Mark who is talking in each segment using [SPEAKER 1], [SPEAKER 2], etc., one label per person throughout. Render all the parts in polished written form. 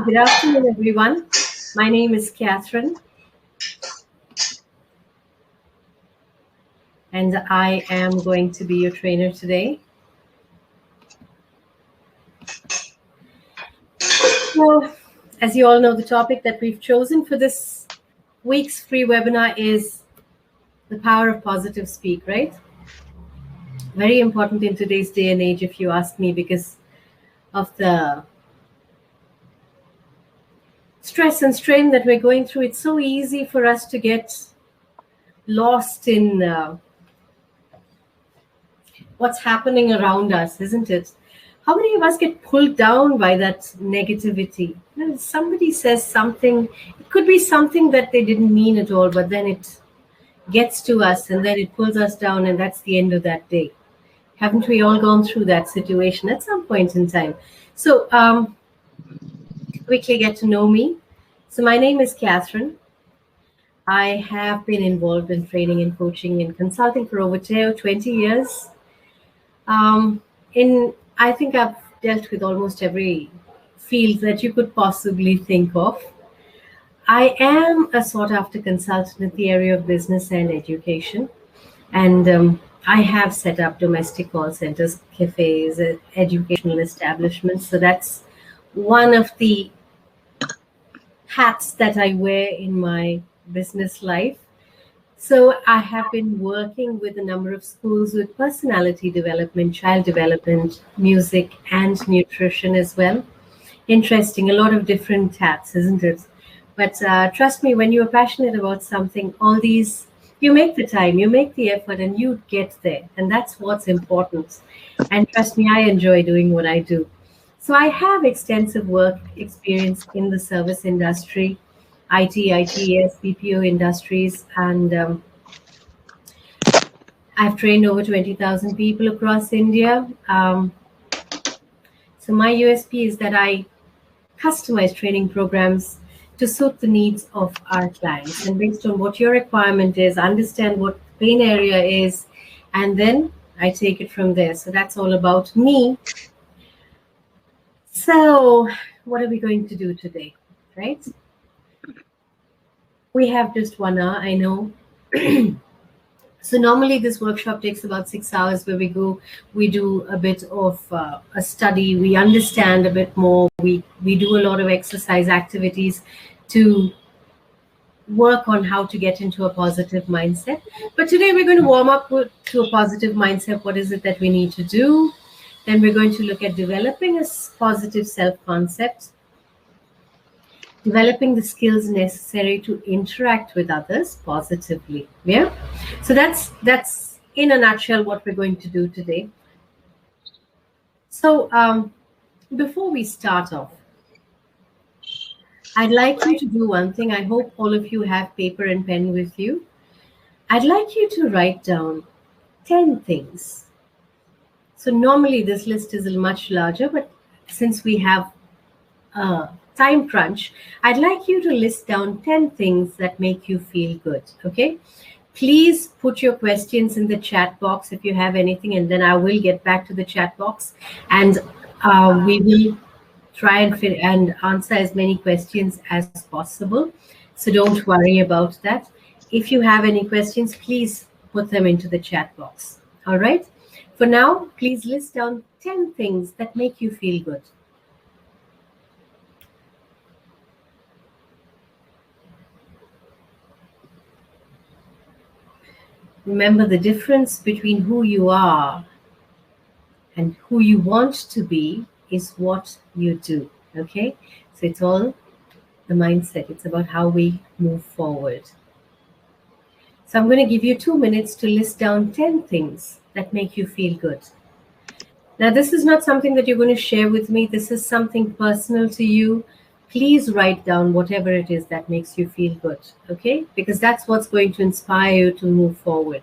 [SPEAKER 1] Good afternoon, everyone. My name is Catherine, and I am going to be your trainer today. So, as you all know, the topic that we've chosen for this week's free webinar is the power of positive speak, right? Very important in today's day and age, if you ask me, because of the stress and strain that we're going through. It's so easy for us to get lost in what's happening around us, isn't it? How many of us get pulled down by that negativity? Somebody says something, it could be something that they didn't mean at all, but then it gets to us and then it pulls us down, and that's the end of that day. Haven't we all gone through that situation at some point in time? So, quickly get to know me. So, my name is Catherine. I have been involved in training and coaching and consulting for over 20 years. I think I've dealt with almost every field that you could possibly think of. I am a sought after consultant in the area of business and education. And I have set up domestic call centers, cafes, educational establishments. So that's one of the hats that I wear in my business life. So I have been working with a number of schools with personality development, child development, music, and nutrition as well. Interesting, a lot of different hats, isn't it? But trust me, when you're passionate about something, all these, you make the time, you make the effort, and you get there. And that's what's important. And trust me, I enjoy doing what I do. So I have extensive work experience in the service industry, IT, ITES, BPO industries, and I've trained over 20,000 people across India. So my USP is that I customize training programs to suit the needs of our clients. And based on what your requirement is, understand what the pain area is, and then I take it from there. So that's all about me. So what are we going to do today, right? We have just 1 hour, I know. So normally this workshop takes about 6 hours, where we do a bit of a study, we understand a bit more, we do a lot of exercise activities to work on how to get into a positive mindset. But today we're going to warm up to a positive mindset. What is it that we need to do? Then we're going to look at developing a positive self-concept, developing the skills necessary to interact with others positively. Yeah. So that's in a nutshell what we're going to do today. So before we start off, I'd like you to do one thing. I hope all of you have paper and pen with you. I'd like you to write down 10 things. So normally this list is much larger, but since we have time crunch, I'd like you to list down 10 things that make you feel good. Okay. Please put your questions in the chat box if you have anything, and then I will get back to the chat box, and we will try and answer as many questions as possible. So don't worry about that. If you have any questions, please put them into the chat box. All right. For now, please list down 10 things that make you feel good. Remember, the difference between who you are and who you want to be is what you do. Okay? So it's all the mindset. It's about how we move forward. So I'm going to give you 2 minutes to list down 10 things that make you feel good. Now, this is not something that you're going to share with me. This is something personal to you. Please write down whatever it is that makes you feel good, okay? Because that's what's going to inspire you to move forward.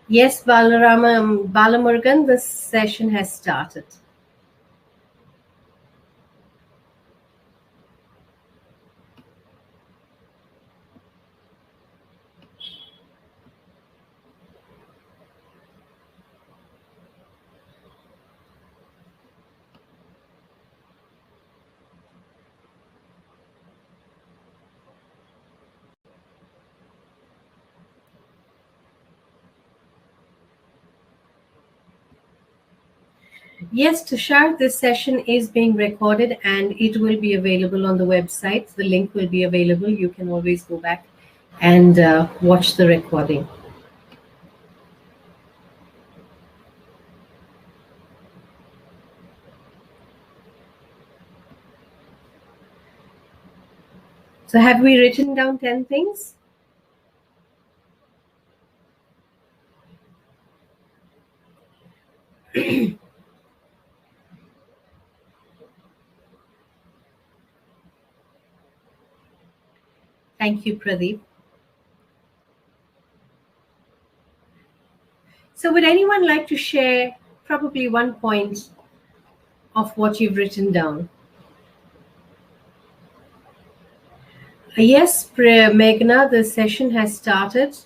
[SPEAKER 1] Yes, Balamurugan, the session has started. Yes, Tushar, this session is being recorded and it will be available on the website. The link will be available. You can always go back and watch the recording. So, have we written down 10 things? Thank you, Pradeep. So, would anyone like to share probably one point of what you've written down? Yes, Meghna, the session has started.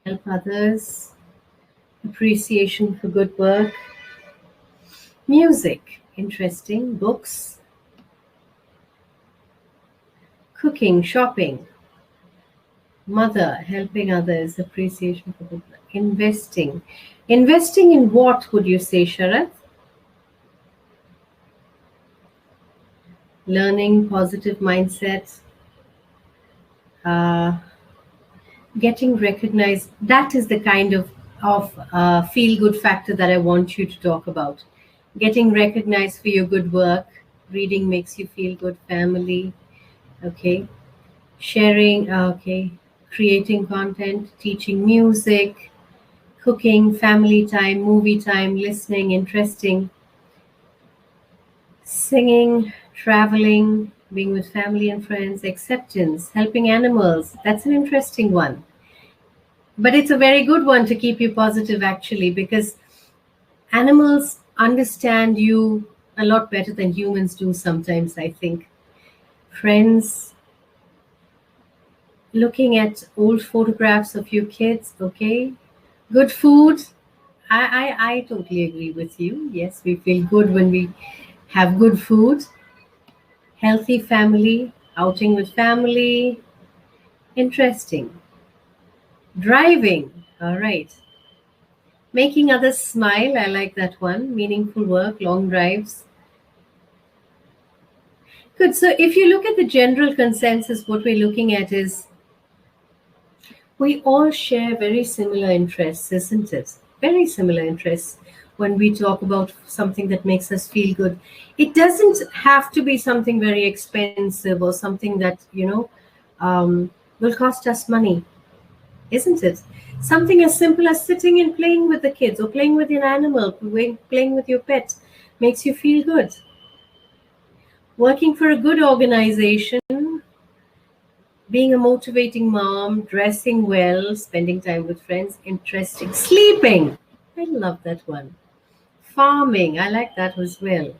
[SPEAKER 1] Help others, appreciation for good work, music, interesting, books, cooking, shopping, mother, helping others, appreciation for good work, investing. Investing in what would you say, Sharath? Learning, positive mindset, uh, getting recognized. That is the kind of feel good factor that I want you to talk about. Getting recognized for your good work. Reading makes you feel good. Family, okay. Sharing, okay. Creating content, teaching music, cooking, family time, movie time, listening, interesting, singing, traveling, being with family and friends, acceptance, helping animals. That's an interesting one. But it's a very good one to keep you positive, actually, because animals understand you a lot better than humans do sometimes, I think. Friends, looking at old photographs of your kids, okay? Good food. I totally agree with you. Yes, we feel good when we have good food. Healthy family, outing with family. Interesting. Driving. All right. Making others smile. I like that one. Meaningful work, long drives. Good. So if you look at the general consensus, what we're looking at is we all share very similar interests, isn't it? Very similar interests when we talk about something that makes us feel good. It doesn't have to be something very expensive or something that, will cost us money, isn't it? Something as simple as sitting and playing with the kids or playing with your animal, playing with your pet makes you feel good. Working for a good organization, being a motivating mom, dressing well, spending time with friends, interesting, sleeping. I love that one. Farming, I like that as well.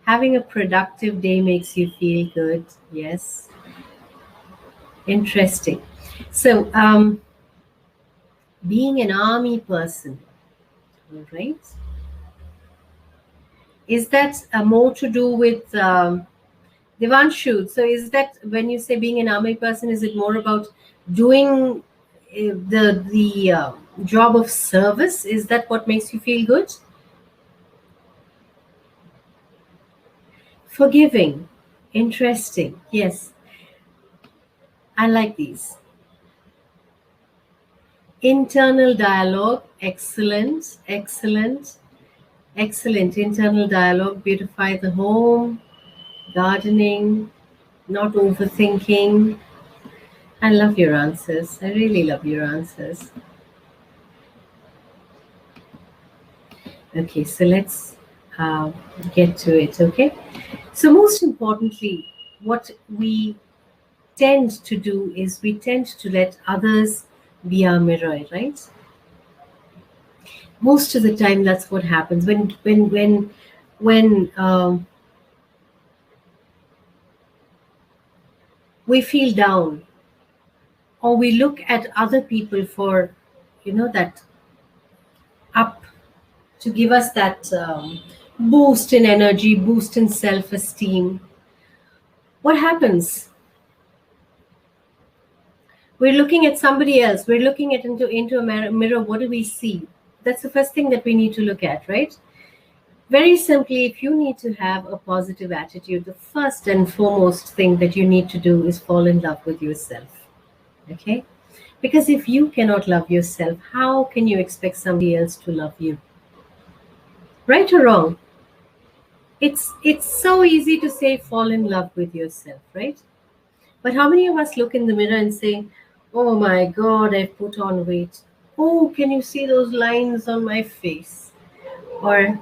[SPEAKER 1] Having a productive day makes you feel good. Yes, interesting. So, being an army person, all right? Is that more to do with Devanshu? So, is that when you say being an army person, is it more about doing the job of service? Is that what makes you feel good? Forgiving, interesting. Yes, I like these. Internal dialogue, excellent, excellent. Excellent. Internal dialogue, beautify the home, gardening, not overthinking. I love your answers. I really love your answers. Okay, so let's uh, get to it. Okay, so most importantly, what we tend to do is we tend to let others be our mirror, right? Most of the time, that's what happens when we feel down, or we look at other people for, that up, to give us that boost in energy, boost in self-esteem. What happens? We're looking at somebody else. We're looking at into a mirror. What do we see? That's the first thing that we need to look at, right? Very simply, if you need to have a positive attitude, the first and foremost thing that you need to do is fall in love with yourself. Okay? Because if you cannot love yourself, how can you expect somebody else to love you? Right or wrong? It's so easy to say fall in love with yourself, right? But how many of us look in the mirror and say, "Oh my God, I've put on weight. Oh, can you see those lines on my face?" Or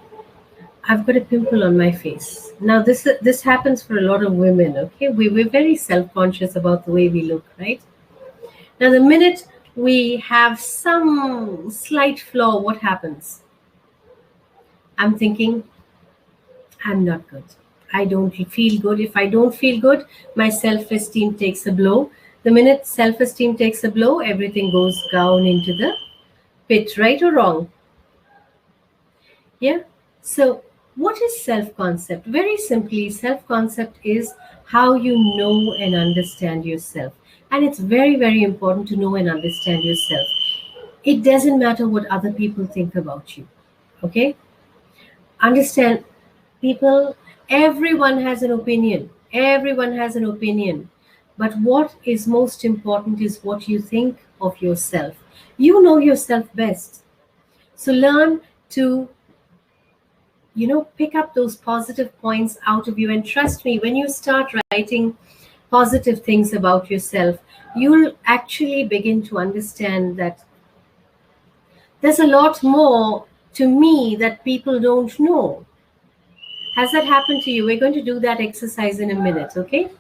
[SPEAKER 1] "I've got a pimple on my face." Now, this happens for a lot of women. Okay, we're very self-conscious about the way we look, right? Now, the minute we have some slight flaw, what happens? I'm thinking, I'm not good. I don't feel good. If I don't feel good, my self esteem takes a blow. The minute self esteem takes a blow, everything goes down into the pit, right or wrong? Yeah. So, what is self concept? Very simply, self concept is how you know and understand yourself. And it's very, very important to know and understand yourself. It doesn't matter what other people think about you. Okay? Understand, people, everyone has an opinion. Everyone has an opinion. But what is most important is what you think of yourself. You know yourself best. So learn to, pick up those positive points out of you. And trust me, when you start writing positive things about yourself, you'll actually begin to understand that there's a lot more to me that people don't know. Has that happened to you? We're going to do that exercise in a minute, okay?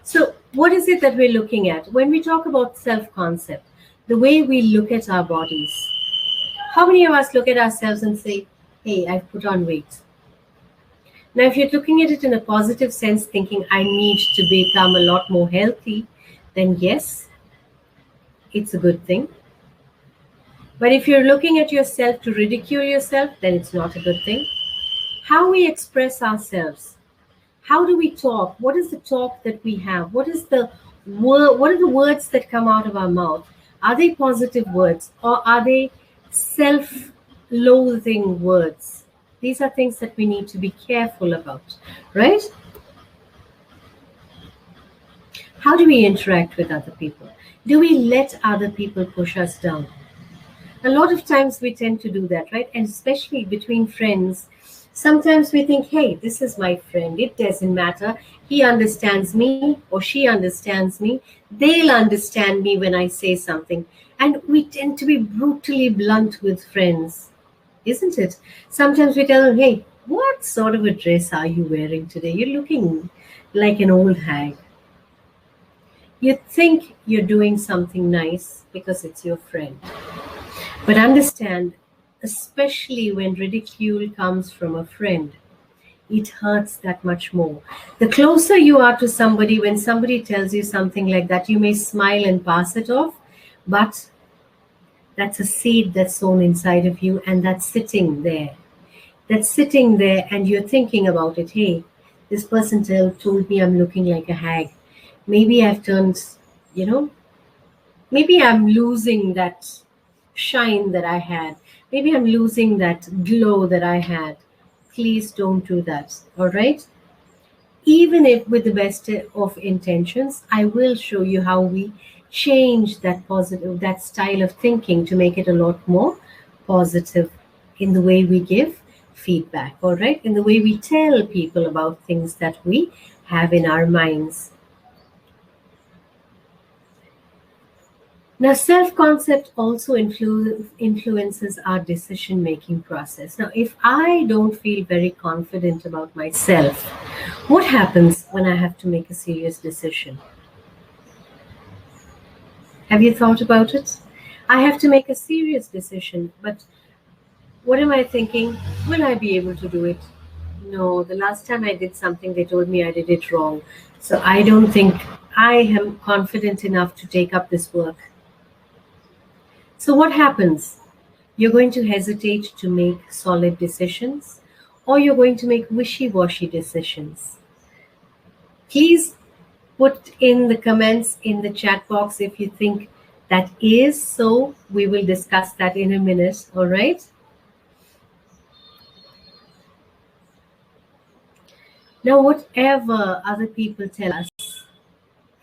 [SPEAKER 1] So, what is it that we're looking at? When we talk about self concept, the way we look at our bodies, how many of us look at ourselves and say, "Hey, I've put on weight"? Now, if you're looking at it in a positive sense, thinking, "I need to become a lot more healthy," then yes, it's a good thing. But if you're looking at yourself to ridicule yourself, then it's not a good thing. How we express ourselves, how do we talk, what is the talk that we have, what are the words that come out of our mouth? Are they positive words, or are they self-loathing words? These are things that we need to be careful about, right? How do we interact with other people? Do we let other people push us down? A lot of times we tend to do that, right? And especially between friends, sometimes we think, "Hey, this is my friend. It doesn't matter. He understands me or she understands me. They'll understand me when I say something." And we tend to be brutally blunt with friends, isn't it? Sometimes we tell them, "Hey, what sort of a dress are you wearing today? You're looking like an old hag." You think you're doing something nice because it's your friend. But understand, especially when ridicule comes from a friend, it hurts that much more. The closer you are to somebody, when somebody tells you something like that, you may smile and pass it off, but that's a seed that's sown inside of you, and that's sitting there. That's sitting there, and you're thinking about it. "Hey, this person told me I'm looking like a hag. Maybe I've turned, you know, maybe I'm losing that shine that I had. Maybe I'm losing that glow that I had." Please don't do that. All right? Even if with the best of intentions, I will show you how we change that style of thinking to make it a lot more positive in the way we give feedback, all right, in the way we tell people about things that we have in our minds. Now, self concept also influences our decision making process. Now, if I don't feel very confident about myself, what happens when I have to make a serious decision? Have you thought about it? I have to make a serious decision, but what am I thinking? Will I be able to do it? No, the last time I did something, they told me I did it wrong. So I don't think I am confident enough to take up this work. So what happens? You're going to hesitate to make solid decisions, or you're going to make wishy washy decisions. Please put in the comments in the chat box if you think that is so. We will discuss that in a minute, all right? Now, whatever other people tell us,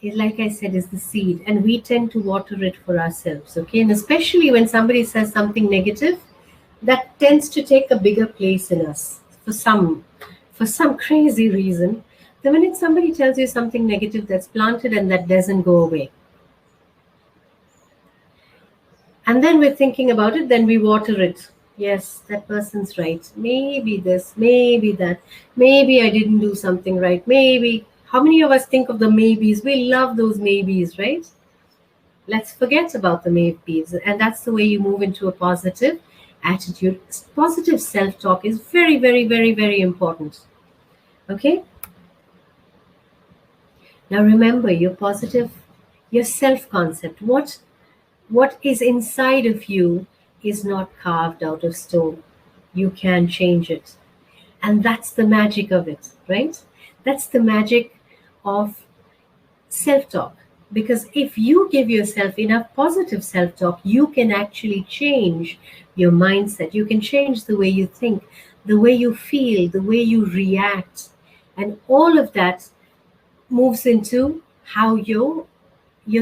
[SPEAKER 1] like I said, is the seed, and we tend to water it for ourselves, okay? And especially when somebody says something negative, that tends to take a bigger place in us for some crazy reason. The minute somebody tells you something negative, that's planted and that doesn't go away. And then we're thinking about it, then we water it. Yes, that person's right. Maybe this, maybe that. Maybe I didn't do something right. Maybe. How many of us think of the maybes? We love those maybes, right? Let's forget about the maybes. And that's the way you move into a positive attitude. Positive self talk is very, very, very, very important. Okay? Now remember your self concept. What is inside of you is not carved out of stone. You can change it. And that's the magic of it, right? That's the magic of self talk. Because if you give yourself enough positive self talk, you can actually change your mindset. You can change the way you think, the way you feel, the way you react. And all of that moves into how your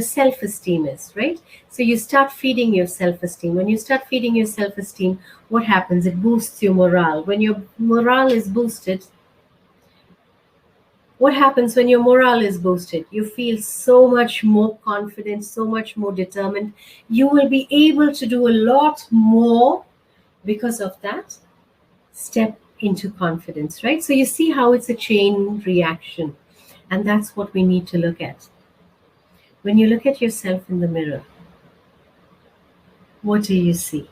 [SPEAKER 1] self-esteem is, right? So you start feeding your self-esteem. When you start feeding your self-esteem, what happens? It boosts your morale. When your morale is boosted, what happens when your morale is boosted? You feel so much more confident, so much more determined. You will be able to do a lot more because of that step into confidence, right? So you see how it's a chain reaction. And that's what we need to look at. When you look at yourself in the mirror, what do you see?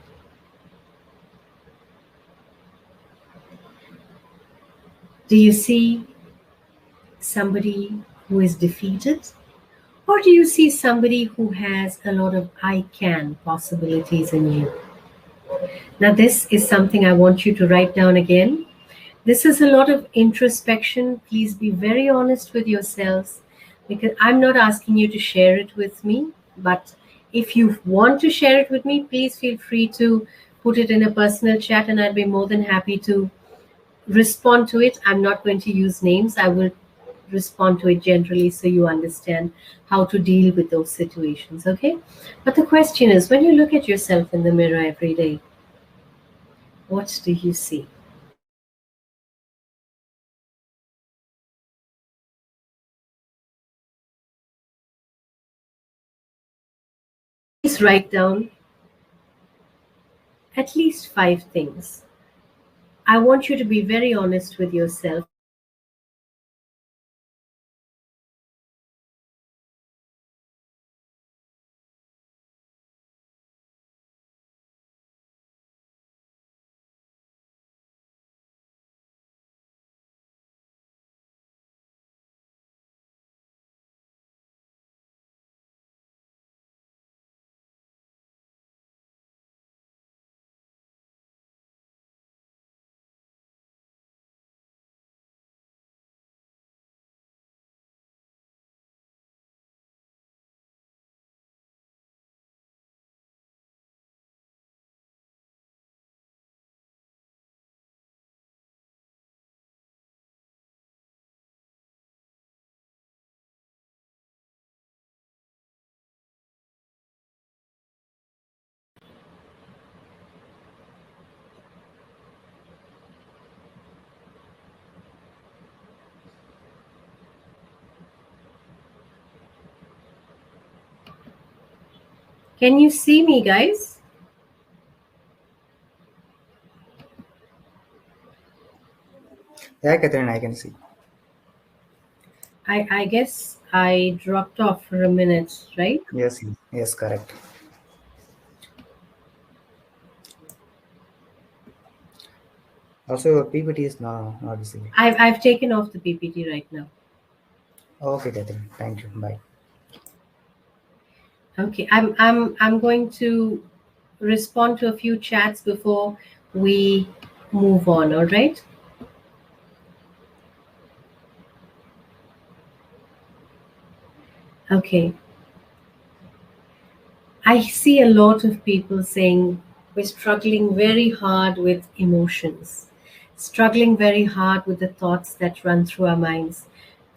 [SPEAKER 1] Do you see somebody who is defeated? Or do you see somebody who has a lot of I can possibilities in you? Now, this is something I want you to write down again. This is a lot of introspection. Please be very honest with yourselves because I'm not asking you to share it with me. But if you want to share it with me, please feel free to put it in a personal chat and I'd be more than happy to respond to it. I'm not going to use names. I will respond to it generally so you understand how to deal with those situations, okay? But the question is when you look at yourself in the mirror every day, what do you see? Please write down at least 5 things. I want you to be very honest with yourself. Can you see me, guys?
[SPEAKER 2] Yeah, Catherine, I can see.
[SPEAKER 1] I guess I dropped off for a minute, right?
[SPEAKER 2] Yes, yes, yes, correct. Also, your PPT is not visible.
[SPEAKER 1] I've taken off the PPT right now.
[SPEAKER 2] Okay, Catherine, thank you. Bye.
[SPEAKER 1] Okay, I'm going to respond to a few chats before we move on, all right? Okay. I see a lot of people saying we're struggling very hard with emotions, struggling very hard with the thoughts that run through our minds,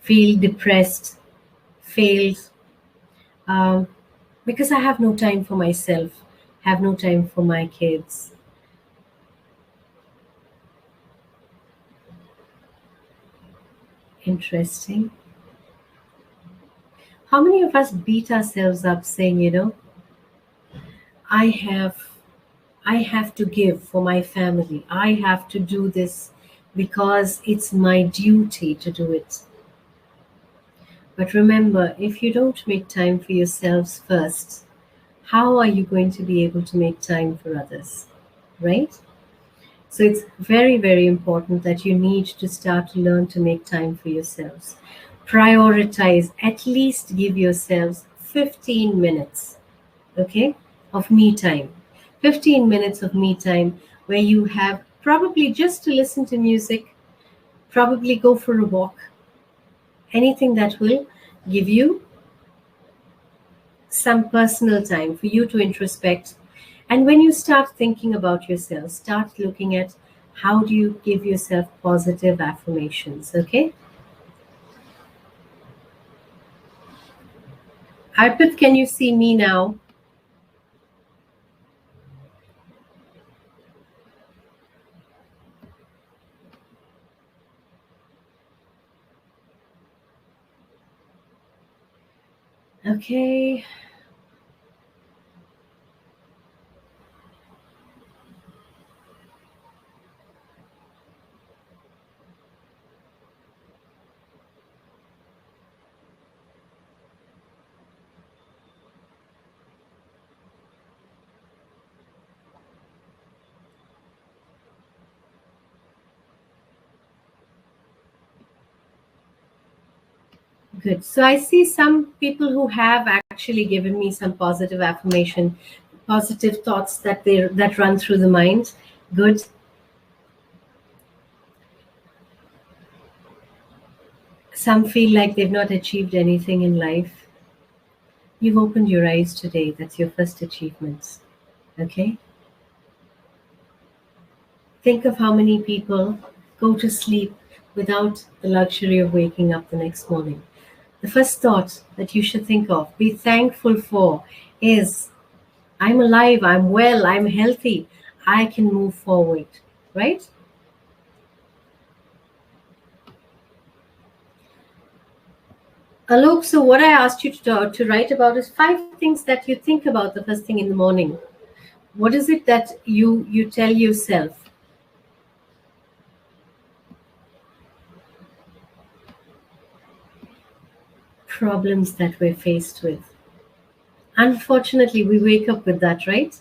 [SPEAKER 1] feel depressed, failed, um, because I have no time for myself, have no time for my kids. Interesting. How many of us beat ourselves up saying, I have I have to give for my family. I have to do this because it's my duty to do it. But remember, if you don't make time for yourselves first, how are you going to be able to make time for others? Right? So it's very, very important that you need to start to learn to make time for yourselves. Prioritize, at least give yourselves 15 minutes, okay, of me time. 15 minutes of me time where you have probably just to listen to music, probably go for a walk, anything that will give you some personal time for you to introspect. And when you start thinking about yourself, start looking at how do you give yourself positive affirmations, okay? Arpit, can you see me now? Okay. Good. So I see some people who have actually given me some positive affirmation, positive thoughts that run through the mind. Good. Some feel like they've not achieved anything in life. You've opened your eyes today. That's your first achievement. Okay? Think of how many people go to sleep without the luxury of waking up the next morning. The first thought that you should think of, be thankful for, is I'm alive, I'm well, I'm healthy, I can move forward, right? Alok, so what I asked you to write about is 5 things that you think about the first thing in the morning. What is it that you tell yourself? Problems that we're faced with. Unfortunately, we wake up with that, right?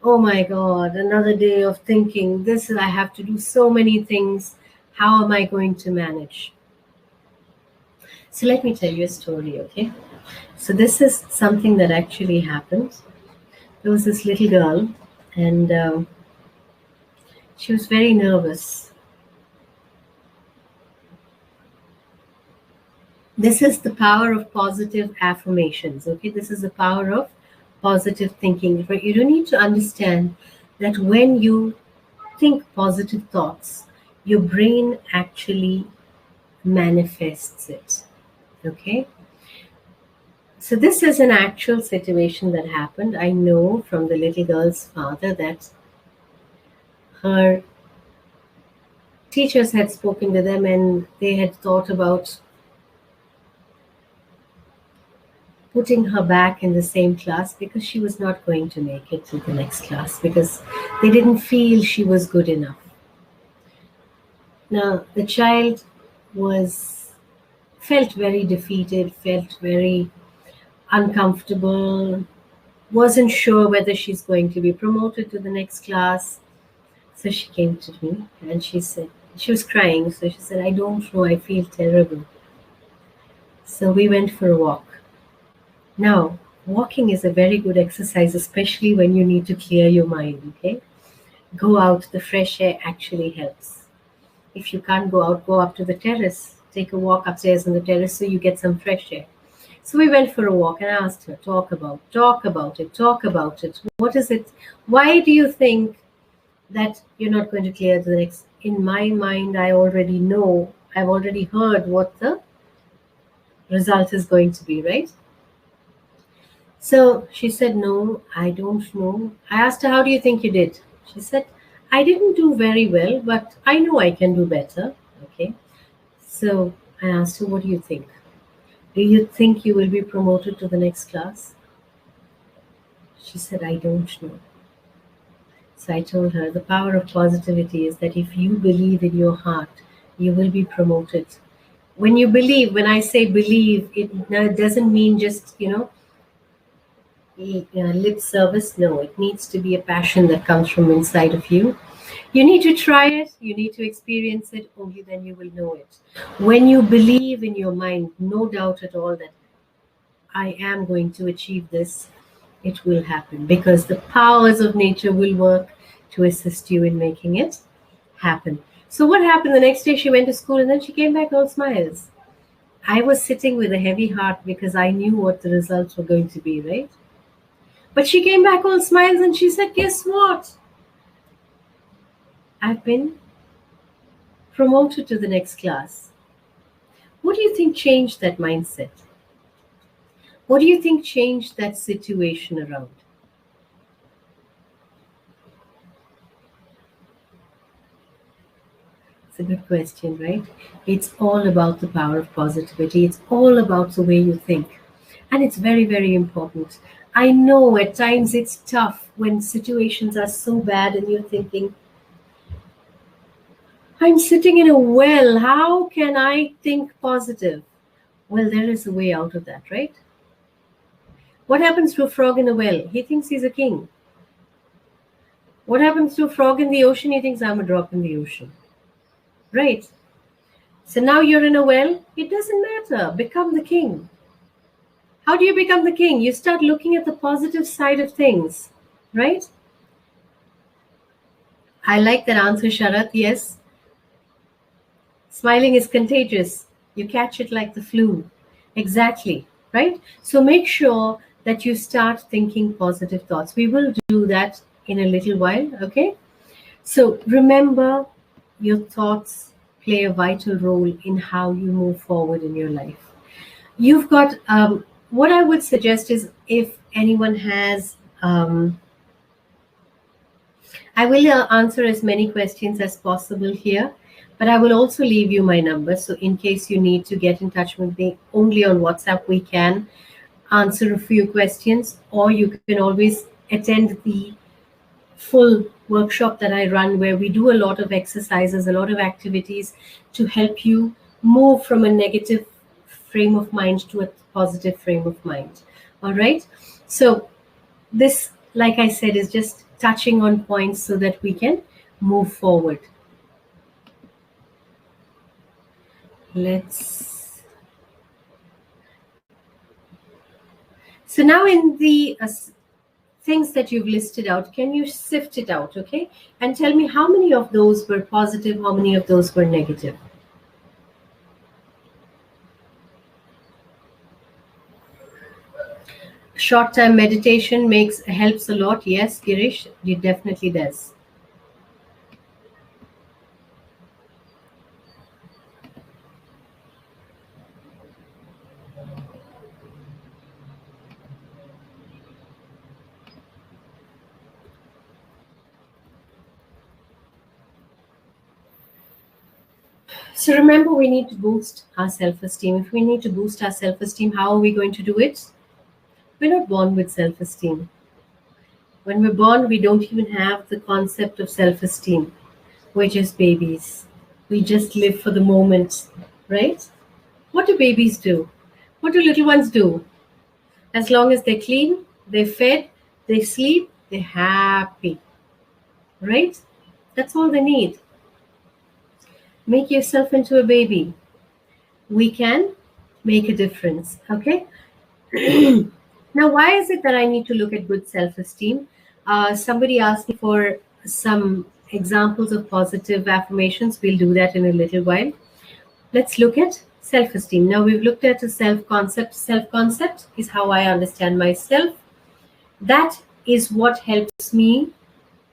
[SPEAKER 1] Oh my God, another day of thinking, this, I have to do so many things. How am I going to manage? So let me tell you a story, okay? So this is something that actually happened. There was this little girl, and she was very nervous. This is the power of positive affirmations, okay? This is the power of positive thinking. But you don't need to understand that when you think positive thoughts, your brain actually manifests it, okay? So this is an actual situation that happened. I know from the little girl's father that her teachers had spoken to them and they had thought about putting her back in the same class because she was not going to make it to the next class because they didn't feel she was good enough. Now, the child was felt very defeated, felt very uncomfortable, wasn't sure whether she's going to be promoted to the next class. So she came to me and she said, she was crying. So she said, I don't know, I feel terrible. So we went for a walk. Now, walking is a very good exercise, especially when you need to clear your mind, okay? Go out, the fresh air actually helps. If you can't go out, go up to the terrace. Take a walk upstairs on the terrace so you get some fresh air. So we went for a walk and I asked her, talk about it, talk about it. What is it? Why do you think that you're not going to clear the next? In my mind, I already know, I've already heard what the result is going to be, right? So she said, no, I don't know. I asked her, how do you think you did? She said, I didn't do very well, but I know I can do better. Okay. So I asked her, what do you think? Do you think you will be promoted to the next class? She said, I don't know. So I told her, the power of positivity is that if you believe in your heart, you will be promoted. When you believe, when I say believe, it doesn't mean just, lip service. No, it needs to be a passion that comes from inside of you. You need to try it, you need to experience it, only then you will know it. When you believe in your mind, no doubt at all that I am going to achieve this, it will happen because the powers of nature will work to assist you in making it happen. So, what happened the next day? She went to school and then she came back all smiles. I was sitting with a heavy heart because I knew what the results were going to be, right? But she came back all smiles and she said, guess what? I've been promoted to the next class. What do you think changed that mindset? What do you think changed that situation around? It's a good question, right? It's all about the power of positivity. It's all about the way you think. And it's very, very important. I know at times it's tough when situations are so bad and you're thinking, I'm sitting in a well. How can I think positive? Well, there is a way out of that, right? What happens to a frog in a well? He thinks he's a king. What happens to a frog in the ocean? He thinks I'm a drop in the ocean. Right? So now you're in a well. It doesn't matter. Become the king. How do you become the king? You start looking at the positive side of things. Right? I like that answer, Sharath. Yes. Smiling is contagious. You catch it like the flu. Exactly. Right? So make sure that you start thinking positive thoughts. We will do that in a little while. Okay? So remember, your thoughts play a vital role in how you move forward in your life. You've got, what I would suggest is if anyone has, I will answer as many questions as possible here, but I will also leave you my number. So in case you need to get in touch with me only on WhatsApp, we can answer a few questions, or you can always attend the full workshop that I run where we do a lot of exercises, a lot of activities to help you move from a negative frame of mind to a positive frame of mind. All right. So this, like I said, is just touching on points so that we can move forward. So now in the things that you've listed out, can you sift it out, okay? And tell me how many of those were positive, how many of those were negative? Short-term meditation helps a lot. Yes, Girish, it definitely does. So remember, we need to boost our self-esteem. If we need to boost our self-esteem, how are we going to do it? We're not born with self esteem. When we're born, we don't even have the concept of self esteem. We're just babies. We just live for the moment, right? What do babies do? What do little ones do? As long as they're clean, they're fed, they sleep, they're happy, right? That's all they need. Make yourself into a baby. We can make a difference, okay? Now, why is it that I need to look at good self esteem? Somebody asked me for some examples of positive affirmations. We'll do that in a little while. Let's look at self esteem. Now, we've looked at a self concept. Self concept is how I understand myself. That is what helps me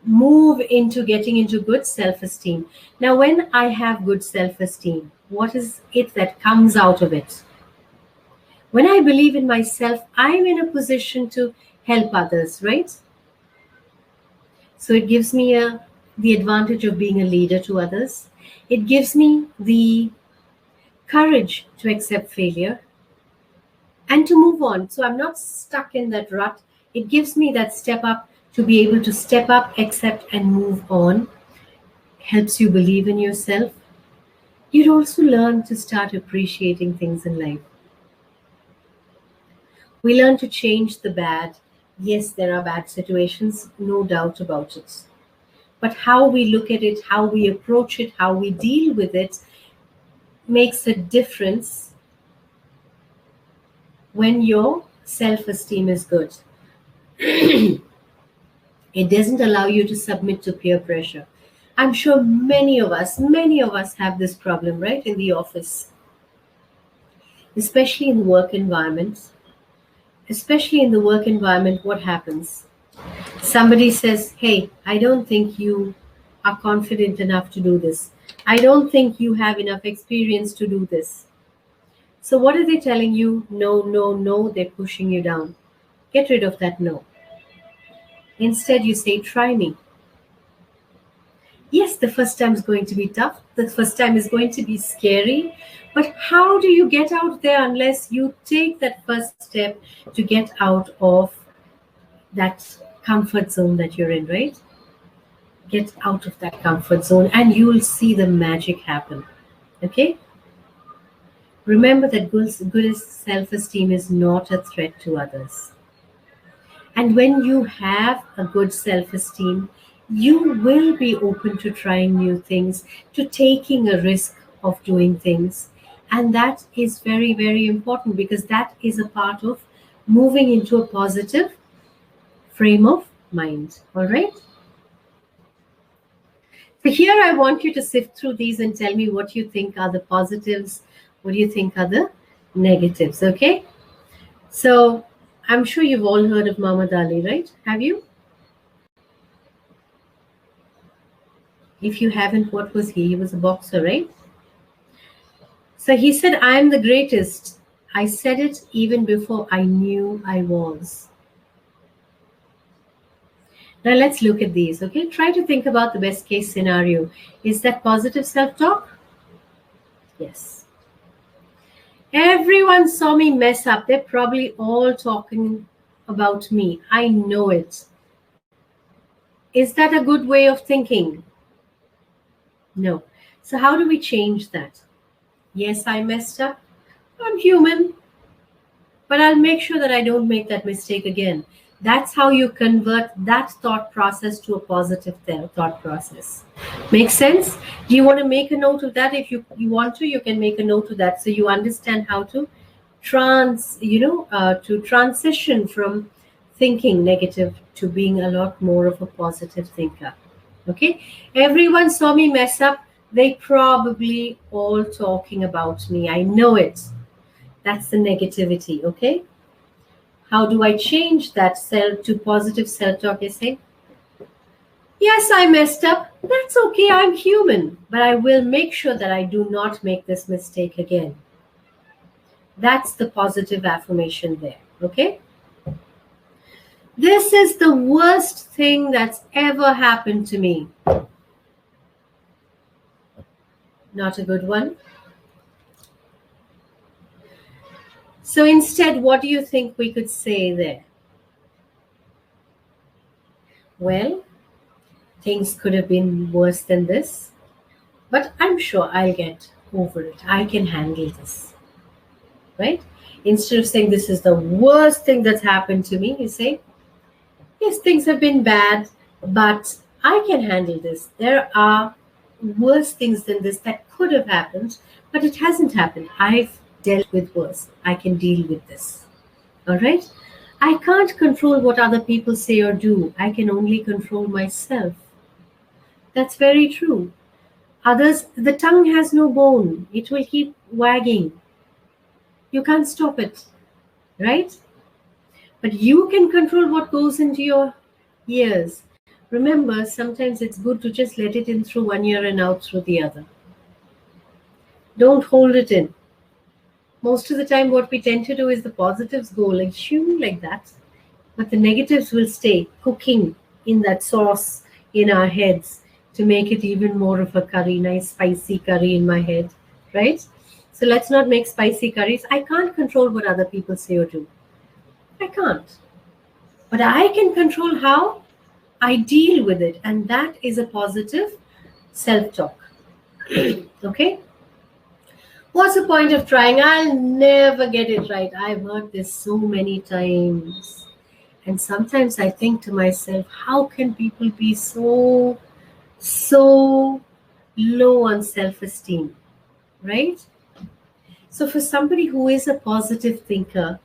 [SPEAKER 1] move into getting into good self esteem. Now, when I have good self esteem, what is it that comes out of it? When I believe in myself, I'm in a position to help others, right? So it gives me the advantage of being a leader to others. It gives me the courage to accept failure and to move on. So I'm not stuck in that rut. It gives me that step up to be able to step up, accept, and move on. Helps you believe in yourself. You'd also learn to start appreciating things in life. We learn to change the bad. Yes, there are bad situations, no doubt about it. But how we look at it, how we approach it, how we deal with it makes a difference when your self esteem is good. It doesn't allow you to submit to peer pressure. I'm sure many of us have this problem, right, in the office, especially in the work environment. Especially in the work environment, what happens? Somebody says, hey, I don't think you are confident enough to do this. I don't think you have enough experience to do this. So, what are they telling you? No, no, no. They're pushing you down. Get rid of that no. Instead, you say, try me. Yes, the first time is going to be tough. The first time is going to be scary. But how do you get out there unless you take that first step to get out of that comfort zone that you're in, right? Get out of that comfort zone and you'll see the magic happen. Okay? Remember that good self esteem is not a threat to others. And when you have a good self esteem, you will be open to trying new things, to taking a risk of doing things. And that is very, very important because that is a part of moving into a positive frame of mind. All right? So here I want you to sift through these and tell me what you think are the positives, what do you think are the negatives, okay? So I'm sure you've all heard of Muhammad Ali, right? Have you? If you haven't, what was he? He was a boxer, right? So he said, I am the greatest. I said it even before I knew I was. Now let's look at these, okay? Try to think about the best case scenario. Is that positive self talk? Yes. Everyone saw me mess up. They're probably all talking about me. I know it. Is that a good way of thinking? No. So, how do we change that? Yes, I messed up. I'm human, but I'll make sure that I don't make that mistake again. That's how you convert that thought process to a positive thought process. Make sense? Do you want to make a note of that? If you want to, you can make a note of that so you understand how to to transition from thinking negative to being a lot more of a positive thinker. Okay? Everyone saw me mess up. They probably all talking about me. I know it. That's the negativity. Okay? How do I change that self to positive self-talk? I say, yes, I messed up. That's okay. I'm human. But I will make sure that I do not make this mistake again. That's the positive affirmation there. Okay? This is the worst thing that's ever happened to me. Not a good one. So instead, what do you think we could say there? Well, things could have been worse than this, but I'm sure I'll get over it. I can handle this, right? Instead of saying this is the worst thing that's happened to me, you say, yes, things have been bad, but I can handle this. There are worse things than this that could have happened, but it hasn't happened. I've dealt with worse. I can deal with this. All right? I can't control what other people say or do. I can only control myself. That's very true. Others, the tongue has no bone. It will keep wagging. You can't stop it, right? But you can control what goes into your ears. Remember, sometimes it's good to just let it in through one ear and out through the other. Don't hold it in. Most of the time, what we tend to do is the positives go like shoo, like that, but the negatives will stay cooking in that sauce in our heads to make it even more of a curry, nice spicy curry in my head, right? So let's not make spicy curries. I can't control what other people say or do. I can't. But I can control how I deal with it, and that is a positive self talk. Okay? What's the point of trying? I'll never get it right. I've heard this so many times. And sometimes I think to myself, how can people be so low on self esteem, right? So for somebody who is a positive thinker,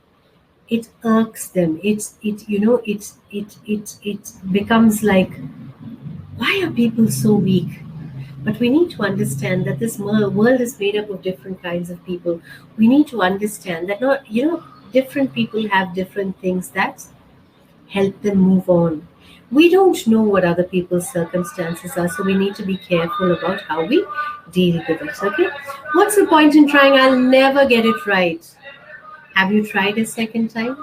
[SPEAKER 1] it irks them. It becomes like, why are people so weak? But we need to understand that this world is made up of different kinds of people. We need to understand that different people have different things that help them move on. We don't know what other people's circumstances are, so we need to be careful about how we deal with it. Okay? What's the point in trying? I'll never get it right. Have you tried a second time?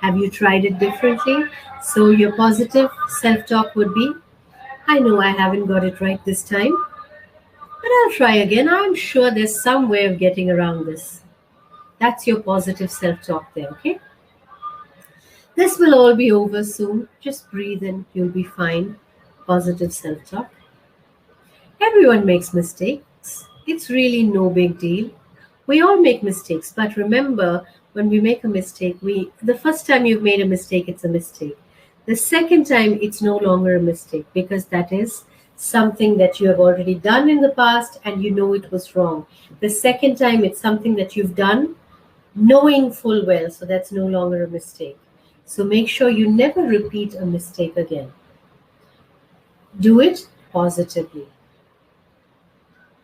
[SPEAKER 1] Have you tried it differently? So your positive self-talk would be, I know I haven't got it right this time, but I'll try again. I'm sure there's some way of getting around this. That's your positive self-talk there, okay? This will all be over soon. Just breathe in, you'll be fine. Positive self-talk. Everyone makes mistakes. It's really no big deal. We all make mistakes, but remember, when we make a mistake, the first time you've made a mistake, it's a mistake. The second time, it's no longer a mistake because that is something that you have already done in the past and you know it was wrong. The second time, it's something that you've done knowing full well, so that's no longer a mistake. So make sure you never repeat a mistake again. Do it positively.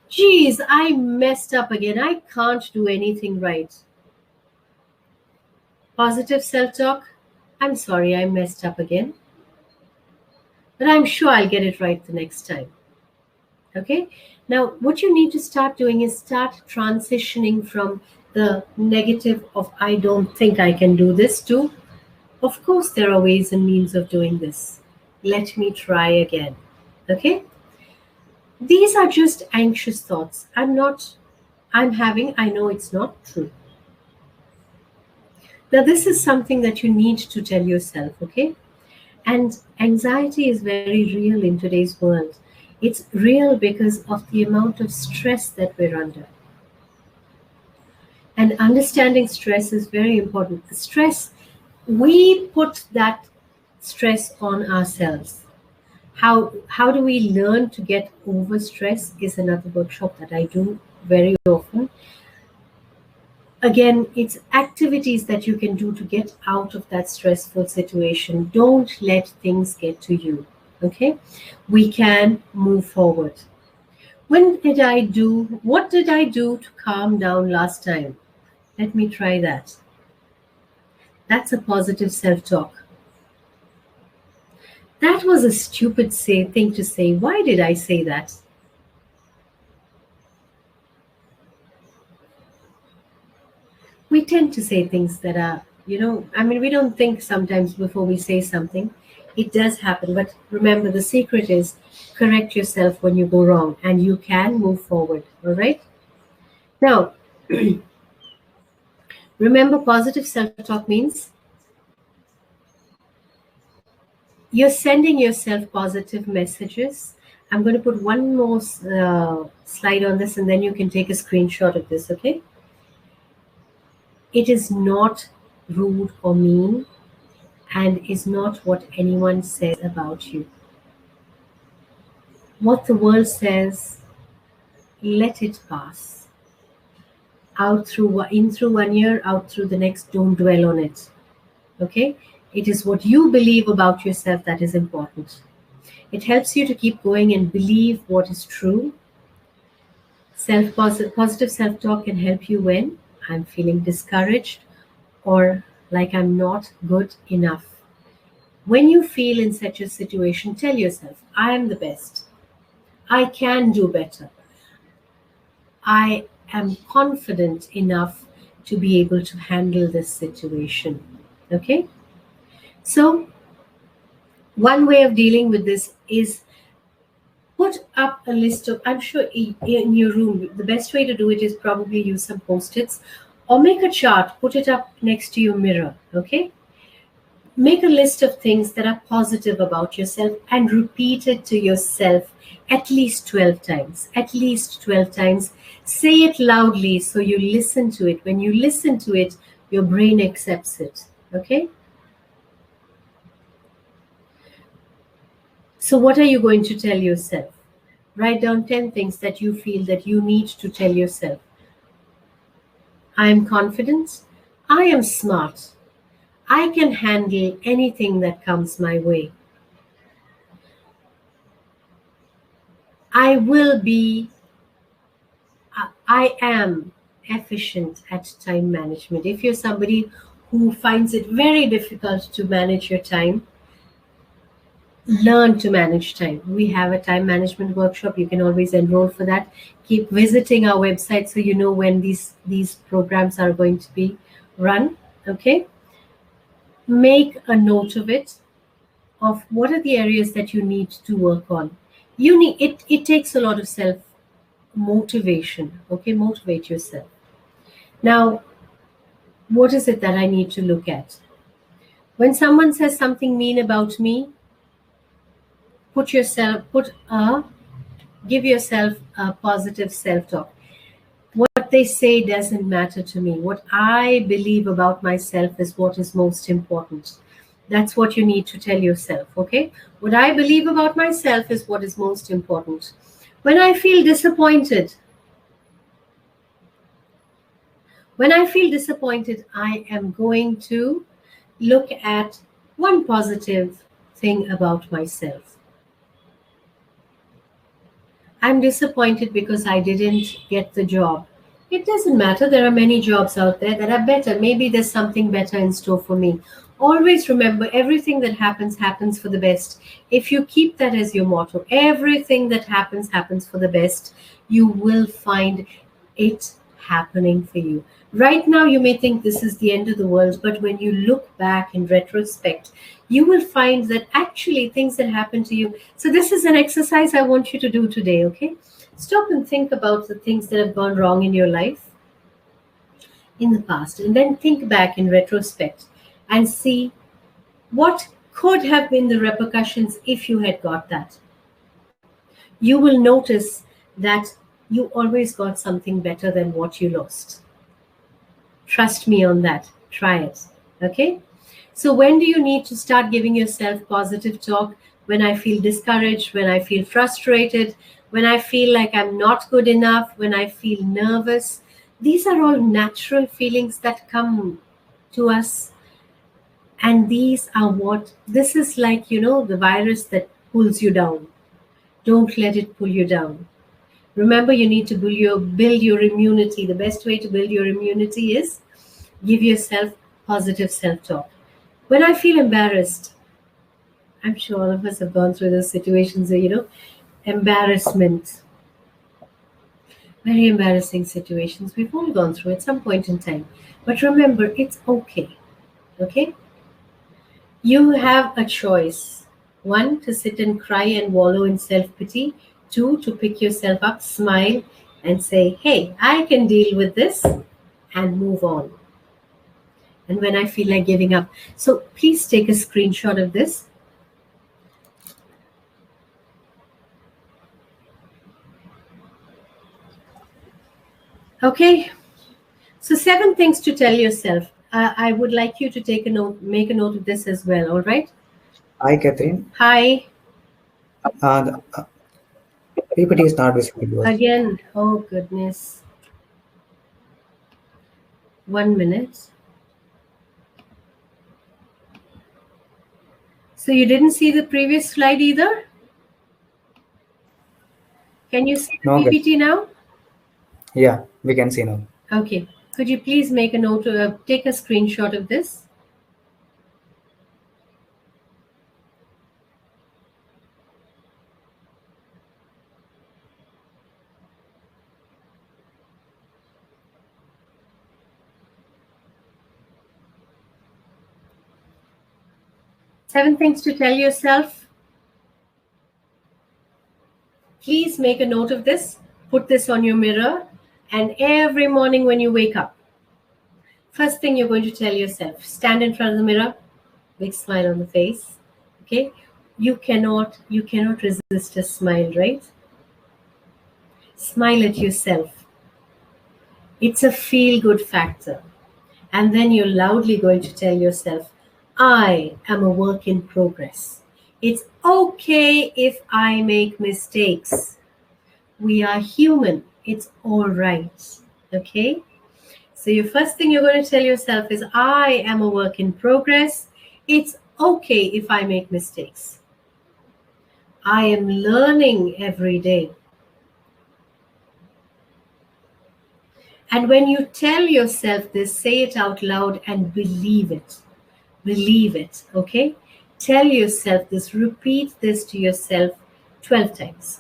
[SPEAKER 1] Geez, I messed up again. I can't do anything right. Positive self-talk. I'm sorry, I messed up again. But I'm sure I'll get it right the next time. Okay? Now, what you need to start doing is start transitioning from the negative of I don't think I can do this to, of course, there are ways and means of doing this. Let me try again. Okay? These are just anxious thoughts. I know it's not true. Now, this is something that you need to tell yourself, okay? And anxiety is very real in today's world. It's real because of the amount of stress that we're under. And understanding stress is very important. Stress, we put that stress on ourselves. How do we learn to get over stress is another workshop that I do very often. Again, it's activities that you can do to get out of that stressful situation. Don't let things get to you. Okay? We can move forward. What did I do to calm down last time? Let me try that. That's a positive self-talk. That was a stupid thing to say. Why did I say that? We tend to say things that are, we don't think sometimes before we say something. It does happen. But remember, the secret is correct yourself when you go wrong and you can move forward. All right? Now, we Remember, positive self-talk means you're sending yourself positive messages. I'm going to put one more slide on this, and then you can take a screenshot of this, okay? It is not rude or mean, and is not what anyone says about you. What the world says, let it pass. In through 1 year, out through the next, don't dwell on it. Okay? It is what you believe about yourself that is important. It helps you to keep going and believe what is true. Positive self-talk can help you when I'm feeling discouraged or like I'm not good enough. When you feel in such a situation, tell yourself, I am the best. I can do better. I am confident enough to be able to handle this situation. Okay? So, one way of dealing with this is put up a list of, I'm sure in your room, the best way to do it is probably use some post-its or make a chart, put it up next to your mirror. Okay? Make a list of things that are positive about yourself and repeat it to yourself at least 12 times. At least 12 times. Say it loudly so you listen to it. When you listen to it, your brain accepts it. Okay? So what are you going to tell yourself? Write down 10 things that you feel that you need to tell yourself. I am confident. I am smart. I can handle anything that comes my way. I am efficient at time management. If you're somebody who finds it very difficult to manage your time, learn to manage time. We have a time management workshop. You can always enroll for that. Keep visiting our website so you know when these programs are going to be run. Okay? Make a note of it, of what are the areas that you need to work on. It takes a lot of self motivation. Okay, motivate yourself. Now, what is it that I need to look at? When someone says something mean about me, give yourself a positive self-talk. What they say doesn't matter to me. What I believe about myself is what is most important. That's what you need to tell yourself, okay? What I believe about myself is what is most important. When I feel disappointed, I am going to look at one positive thing about myself. I'm disappointed because I didn't get the job. It doesn't matter. There are many jobs out there that are better. Maybe there's something better in store for me. Always remember, everything that happens for the best. If you keep that as your motto, everything that happens for the best, you will find it happening for you. Right now, you may think this is the end of the world, but when you look back in retrospect, you will find that actually things that happen to you. So, this is an exercise I want you to do today, okay? Stop and think about the things that have gone wrong in your life in the past, and then think back in retrospect and see what could have been the repercussions if you had got that. You will notice that you always got something better than what you lost. Trust me on that. Try it. Okay? So, when do you need to start giving yourself positive talk? When I feel discouraged, when I feel frustrated, when I feel like I'm not good enough, when I feel nervous. These are all natural feelings that come to us. And this is like, the virus that pulls you down. Don't let it pull you down. Remember, you need to build your immunity. The best way to build your immunity is give yourself positive self-talk. When I feel embarrassed, I'm sure all of us have gone through those situations where, embarrassment, very embarrassing situations. We've all gone through at some point in time. But remember, it's okay. Okay? You have a choice. 1, to sit and cry and wallow in self-pity. 2, to pick yourself up, smile, and say, hey, I can deal with this, and move on. and when I feel like giving up. So please take a screenshot of this. Okay, so 7 things to tell yourself. I would like you to take a note, make a note of this as well, all right?
[SPEAKER 2] Hi, Catherine.
[SPEAKER 1] Hi,
[SPEAKER 2] The PPT is not visible to us.
[SPEAKER 1] again. Oh, goodness. 1 minute. So you didn't see the previous slide either? Can you see the
[SPEAKER 2] No,
[SPEAKER 1] PPT now?
[SPEAKER 2] yeah, we can see now.
[SPEAKER 1] Okay. Could you please make a note, take a screenshot of this? Seven things to tell yourself. Please make a note of this. Put this on your mirror. And every morning when you wake up, first thing you're going to tell yourself, stand in front of the mirror, big smile on the face. Okay? You cannot resist a smile, right? Smile at yourself. It's a feel-good factor. And then you're loudly going to tell yourself, I am a work in progress. It's okay if I make mistakes. We are human. It's all right. Okay? So your first thing you're going to tell yourself is, I am a work in progress. It's okay if I make mistakes. I am learning every day. And when you tell yourself this, say it out loud and believe it. Believe it, okay? Tell yourself this, repeat this to yourself 12 times.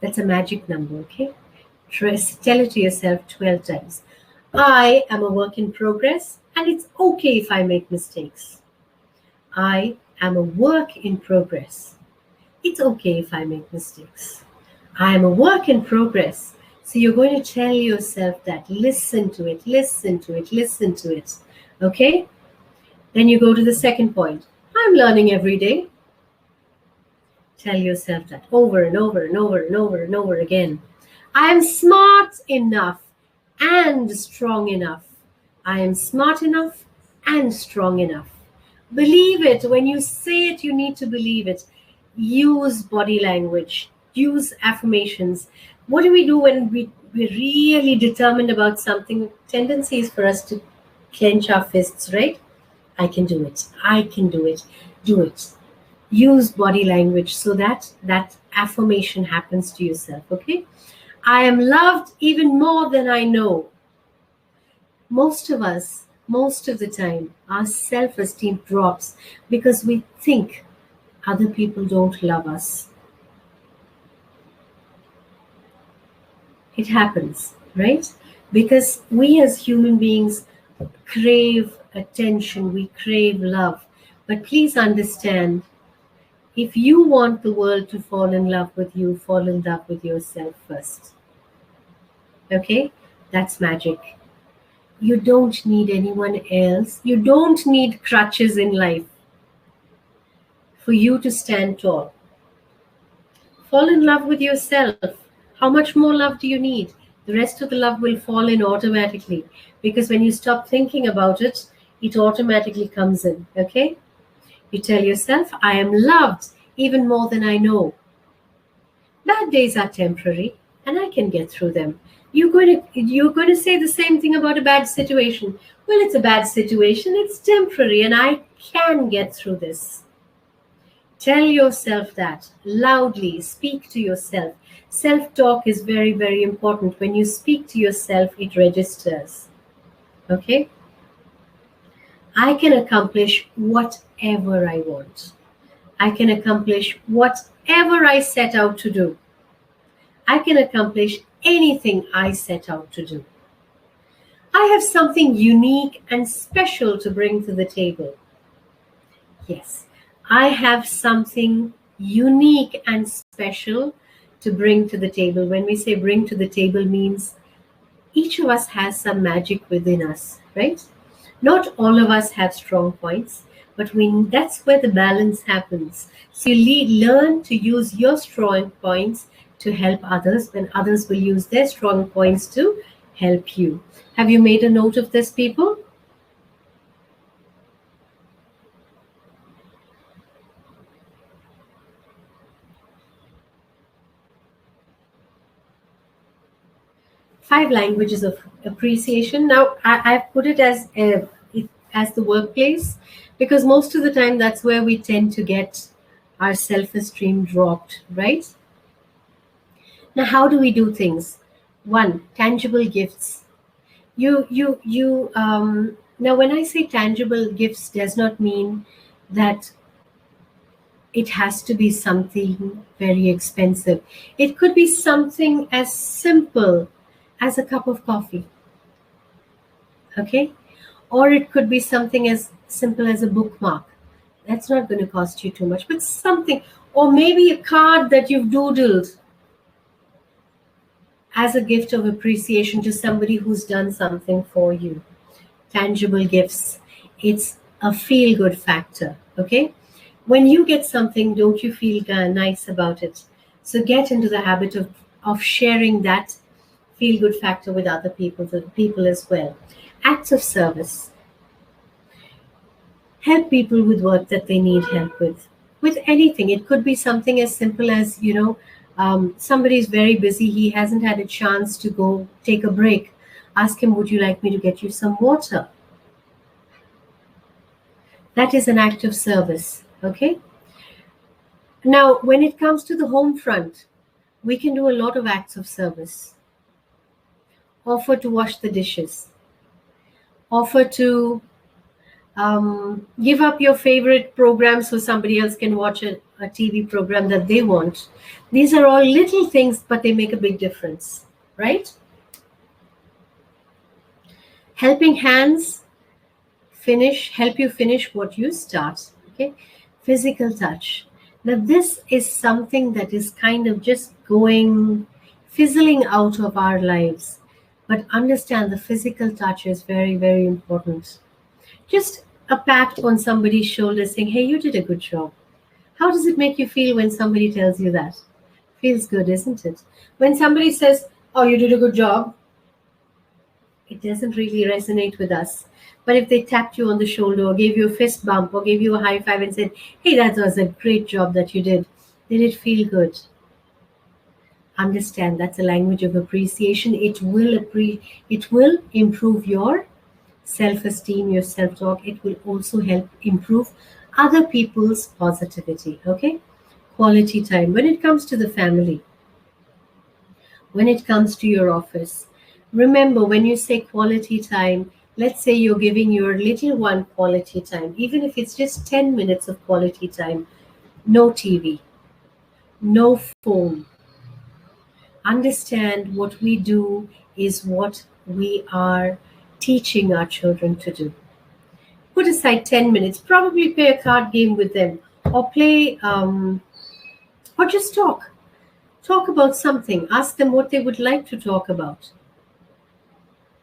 [SPEAKER 1] That's a magic number, okay? Tell it to yourself 12 times. I am a work in progress, and it's okay if I make mistakes. I am a work in progress. It's okay if I make mistakes. I am a work in progress. So you're going to tell yourself that. Listen to it, listen to it, listen to it. Okay? Then you go to the second point. I'm learning every day. Tell yourself that over and over and over and over and over again. I am smart enough and strong enough. I am smart enough and strong enough. Believe it. When you say it, you need to believe it. Use body language. Use affirmations. What do we do when we're really determined about something? Tendency is for us to clench our fists, right? I can do it. I can do it. Do it. Use body language so that that affirmation happens to yourself, okay? I am loved even more than I know. Most of us, most of the time, our self-esteem drops because we think other people don't love us. It happens, right? Because we as human beings crave attention, we crave love. But please understand, if you want the world to fall in love with you, fall in love with yourself first. Okay? That's magic. You don't need anyone else. You don't need crutches in life for you to stand tall. Fall in love with yourself. How much more love do you need? The rest of the love will fall in automatically, because when you stop thinking about it, it automatically comes in. Okay? You tell yourself, I am loved even more than I know. Bad days are temporary and I can get through them. You're going to say the same thing about a bad situation. Well, it's a bad situation, it's temporary, and I can get through this. Tell yourself that loudly. Speak to yourself. Self-talk is very, very important. When you speak to yourself, it registers. Okay? I can accomplish whatever I want. I can accomplish whatever I set out to do. I can accomplish anything I set out to do. I have something unique and special to bring to the table. Yes, I have something unique and special to bring to the table. When we say bring to the table, means each of us has some magic within us, right? Not all of us have strong points, but that's where the balance happens. So you learn to use your strong points to help others, when others will use their strong points to help you. Have you made a note of this, people? 5 languages of appreciation. Now, I've put it as the workplace, because most of the time that's where we tend to get our self-esteem dropped, right? Now, how do we do things? One, tangible gifts. Now, when I say tangible gifts, does not mean that it has to be something very expensive. It could be something as simple as a cup of coffee, okay? Or it could be something as simple as a bookmark. That's not going to cost you too much, but something, or maybe a card that you've doodled as a gift of appreciation to somebody who's done something for you. Tangible gifts. It's a feel good factor, okay? When you get something, don't you feel nice about it? So get into the habit of sharing that feel good factor with other people as well. Acts of service. Help people with work that they need help with anything. It could be something as simple as, somebody is very busy, he hasn't had a chance to go take a break. Ask him, would you like me to get you some water? That is an act of service, okay? Now, when it comes to the home front, we can do a lot of acts of service. Offer to wash the dishes. Offer to give up your favorite program so somebody else can watch a TV program that they want. These are all little things, but they make a big difference, right? Helping hands help you finish what you start, okay? Physical touch. Now, this is something that is kind of just fizzling out of our lives. But understand the physical touch is very, very important. Just a pat on somebody's shoulder saying, hey, you did a good job. How does it make you feel when somebody tells you that? Feels good, isn't it? When somebody says, oh, you did a good job, it doesn't really resonate with us. But if they tapped you on the shoulder or gave you a fist bump or gave you a high five and said, hey, that was a great job that you did it feel good? Understand that's a language of appreciation. It will improve your self-esteem, your self-talk. It will also help improve other people's positivity, okay? Quality time. When it comes to the family, when it comes to your office, remember, when you say quality time, let's say you're giving your little one quality time, even if it's just 10 minutes of quality time. No TV, no phone. Understand what we do is what we are teaching our children to do. Put aside 10 minutes, probably play a card game with them, or or just talk. Talk about something. Ask them what they would like to talk about,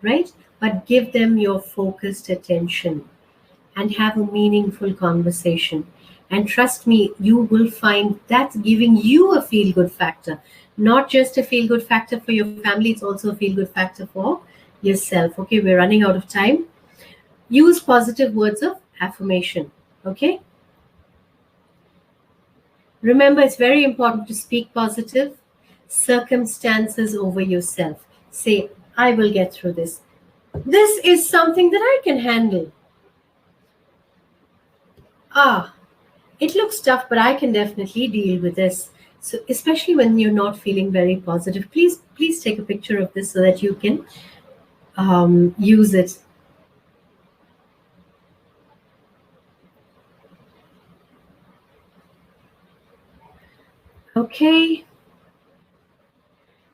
[SPEAKER 1] right? But give them your focused attention and have a meaningful conversation. And trust me, you will find that's giving you a feel good factor. Not just a feel good factor for your family, it's also a feel good factor for yourself. Okay, we're running out of time. Use positive words of affirmation. Okay. Remember, it's very important to speak positive circumstances over yourself. Say, I will get through this. This is something that I can handle. It looks tough, but I can definitely deal with this. So especially when you're not feeling very positive, please take a picture of this so that you can use it. Okay.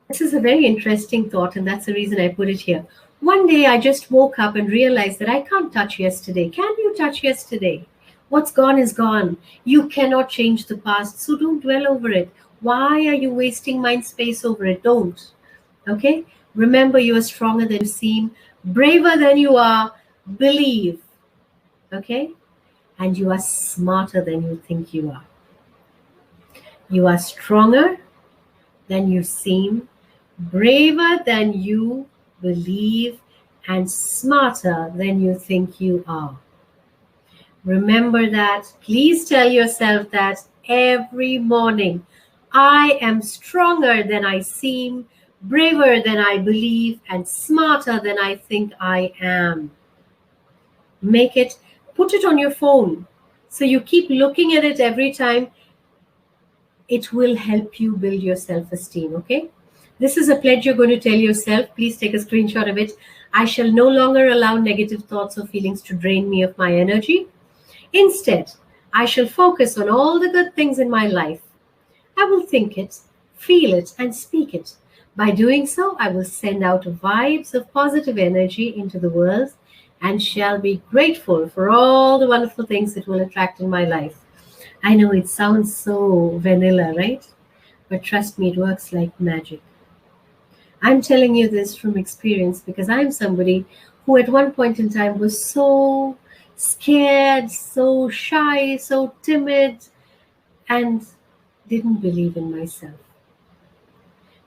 [SPEAKER 1] This is a very interesting thought, and that's the reason I put it here. One day I just woke up and realized that I can't touch yesterday. Can you touch yesterday? What's gone is gone. You cannot change the past, so don't dwell over it. Why are you wasting mind space over it? Don't. Okay? Remember, you are stronger than you seem, braver than you are, believe, okay? And you are smarter than you think you are. You are stronger than you seem, braver than you believe, and smarter than you think you are. Remember that. Please tell yourself that every morning. I am stronger than I seem, braver than I believe, and smarter than I think I am. Make it, put it on your phone. So you keep looking at it every time. It will help you build your self-esteem, okay? This is a pledge you're going to tell yourself. Please take a screenshot of it. I shall no longer allow negative thoughts or feelings to drain me of my energy. Instead, I shall focus on all the good things in my life. I will think it, feel it, and speak it. By doing so, I will send out vibes of positive energy into the world and shall be grateful for all the wonderful things it will attract in my life. I know it sounds so vanilla, right? But trust me, it works like magic. I'm telling you this from experience because I'm somebody who at one point in time was so scared, so shy, so timid, and didn't believe in myself.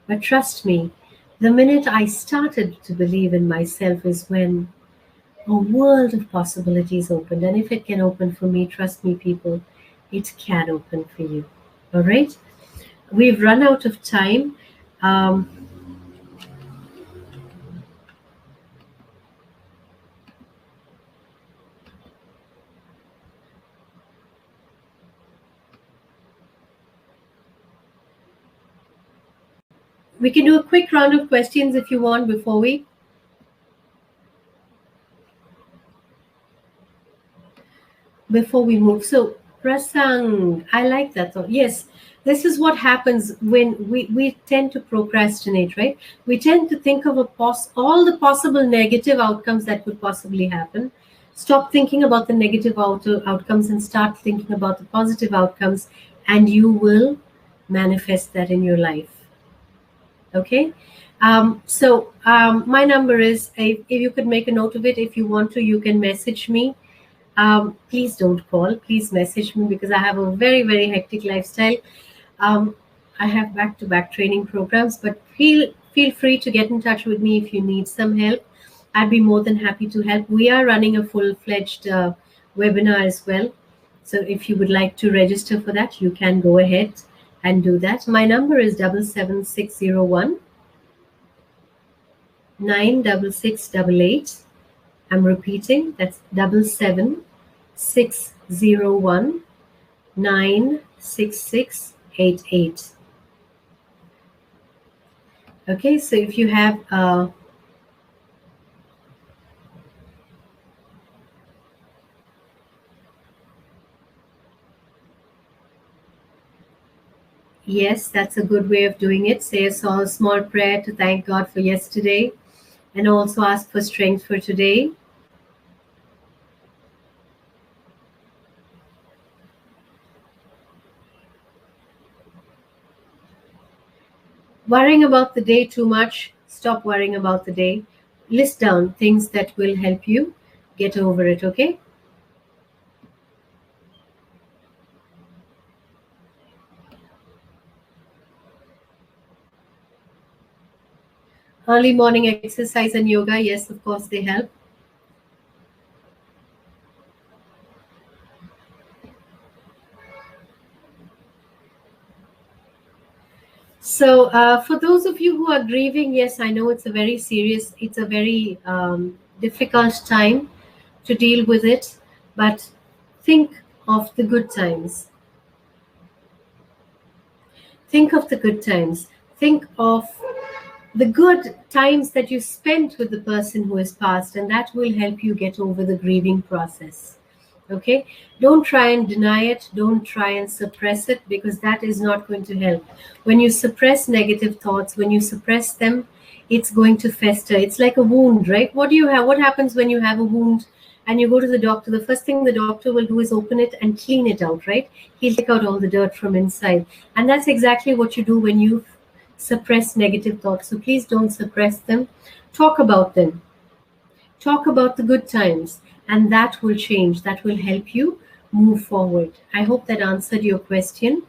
[SPEAKER 1] But trust me, the minute I started to believe in myself is when a world of possibilities opened. And if it can open for me, trust me, people, it can open for you. All right? We've run out of time. Um, we can do a quick round of questions if you want before we move. So, Prasang, I like that thought. Yes, this is what happens when we tend to procrastinate, right? We tend to think of all the possible negative outcomes that could possibly happen. Stop thinking about the negative outcomes and start thinking about the positive outcomes, and you will manifest that in your life. Okay. My number is, if you could make a note of it, if you want to, you can message me. Please don't call, please message me because I have a very, very hectic lifestyle. I have back-to-back training programs, but feel free to get in touch with me if you need some help. I'd be more than happy to help. We are running a full-fledged webinar as well. So if you would like to register for that, you can go ahead and do that. My number is 77601 96688. I'm repeating, that's 77601 96688. Okay, so if you have yes, that's a good way of doing it. Say a small prayer to thank God for yesterday and also ask for strength for today. Worrying about the day too much, stop worrying about the day. List down things that will help you get over it, okay? Early morning exercise and yoga, yes, of course, they help. So for those of you who are grieving, yes, I know it's a very difficult time to deal with it, but think of the good times. Think of the good times. Think of the good times that you spent with the person who has passed, and that will help you get over the grieving process. Okay, don't try and deny it, don't try and suppress it, because that is not going to help. When you suppress negative thoughts, when you suppress them, it's going to fester. It's like a wound, right? What happens when you have a wound and you go to the doctor? The first thing the doctor will do is open it and clean it out, right? He'll take out all the dirt from inside, and that's exactly what you do when you suppress negative thoughts. So please don't suppress them, talk about them. Talk about the good times, and that will change. That will help you move forward. I hope that answered your question.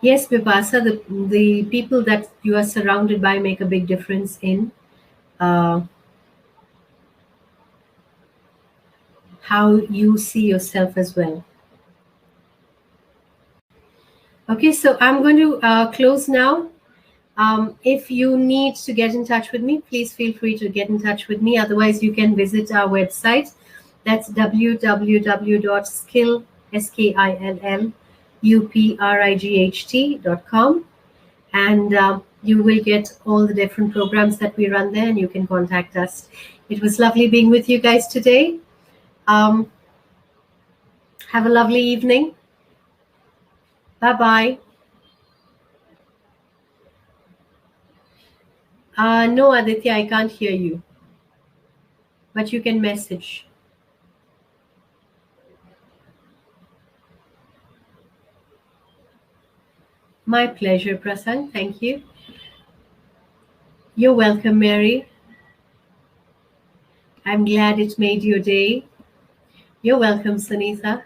[SPEAKER 1] Yes, Vipasa, the people that you are surrounded by make a big difference in uh, how you see yourself as well. Okay, so I'm going to close now. If you need to get in touch with me, please feel free to get in touch with me. Otherwise, you can visit our website. That's www.skillupright.com, and you will get all the different programs that we run there, and you can contact us. It was lovely being with you guys today. Um, have a lovely evening. Bye bye. No, Aditya, I can't hear you, but you can message. My pleasure, Prasad. Thank you. You're welcome, Mary. I'm glad it made your day. You're welcome, Sunitha.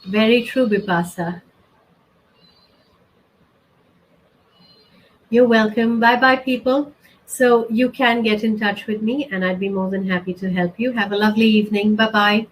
[SPEAKER 1] Very true, Bipasa. You're welcome. Bye bye, people. So you can get in touch with me, and I'd be more than happy to help you. Have a lovely evening. Bye bye.